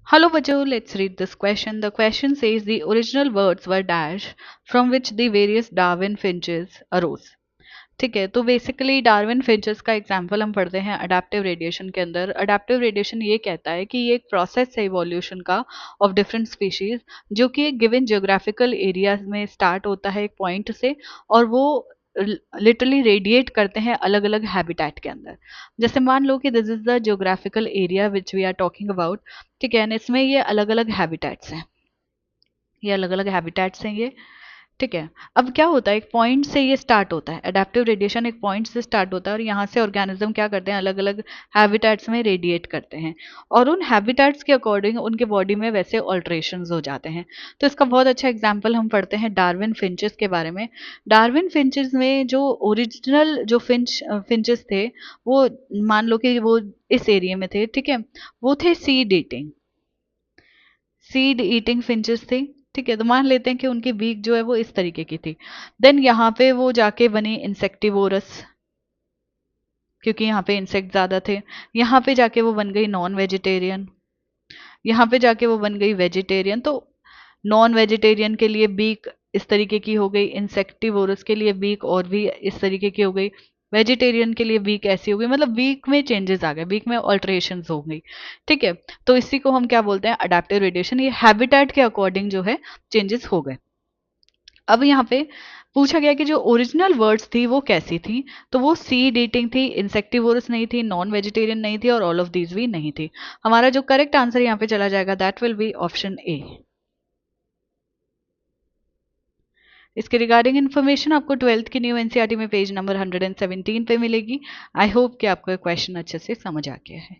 Hello बच्चों, let's read this question. The question says the original words were dash from which the various Darwin finches arose. ठीक है, तो basically Darwin finches का example हम पढ़ते हैं अडेप्टिव रेडिएशन के अंदर। अडेप्टिव रेडिएशन ये कहता है कि ये एक प्रोसेस है इवोल्यूशन का ऑफ डिफरेंट स्पीशीज, जो कि एक गिवन जियोग्राफिकल एरिया में स्टार्ट होता है एक पॉइंट से, और वो लिटरली रेडिएट करते हैं अलग अलग हैबिटेट के अंदर। जैसे मान लो कि this is the geographical area which we are talking about. ठीक है, इसमें ये अलग अलग हैबिटेट्स हैं, ये अलग अलग हैबिटेट्स हैं ये। ठीक है, अब क्या होता है, एक पॉइंट से ये स्टार्ट होता है, अडेप्टिव रेडिएशन एक पॉइंट से स्टार्ट होता है, और यहाँ से ऑर्गेनिज्म क्या करते हैं, अलग अलग हैबिटेट्स में रेडिएट करते हैं, और उन हैबिटेट्स के अकॉर्डिंग उनके बॉडी में वैसे ऑल्ट्रेशंस हो जाते हैं। तो इसका बहुत अच्छा एग्जांपल हम पढ़ते हैं डार्विन फिंचेस के बारे में। डार्विन फिंचेस में जो ओरिजिनल जो फिंचेस थे, वो मान लो कि वो इस एरिया में थे। ठीक है, वो थे सीड ईटिंग फिंचेस थे। ठीक है, तो मान लेते हैं कि उनकी बीक जो है वो इस तरीके की थी। देन यहाँ पे वो जाके बनी इंसेक्टिवोरस, क्योंकि यहाँ पे इंसेक्ट ज्यादा थे। यहाँ पे जाके वो बन गई नॉन वेजिटेरियन, यहाँ पे जाके वो बन गई वेजिटेरियन। तो नॉन वेजिटेरियन के लिए बीक इस तरीके की हो गई, इंसेक्टिवोरस के लिए बीक और भी इस तरीके की हो गई, वेजिटेरियन के लिए बीक ऐसी हो गई। मतलब बीक में चेंजेस आ गए, बीक में ऑल्ट्रेशन हो गई। ठीक है, तो इसी को हम क्या बोलते हैं, अडेप्टिव रेडिएशन। ये हैबिटेट के अकॉर्डिंग जो है चेंजेस हो गए। अब यहाँ पे पूछा गया कि जो ओरिजिनल वर्ड्स थी वो कैसी थी, तो वो सीड ईटिंग थी, इंसेक्टिवोरस नहीं थी, नॉन वेजिटेरियन नहीं थी, और ऑल ऑफ दीज भी नहीं थी। हमारा जो करेक्ट आंसर यहाँ पे चला जाएगा that will be option A. इसके रिगार्डिंग इन्फॉर्मेशन आपको ट्वेल्थ की न्यू एनसीईआरटी में पेज नंबर 117 पे मिलेगी। आई होप कि आपको क्वेश्चन अच्छे से समझ आ गया है।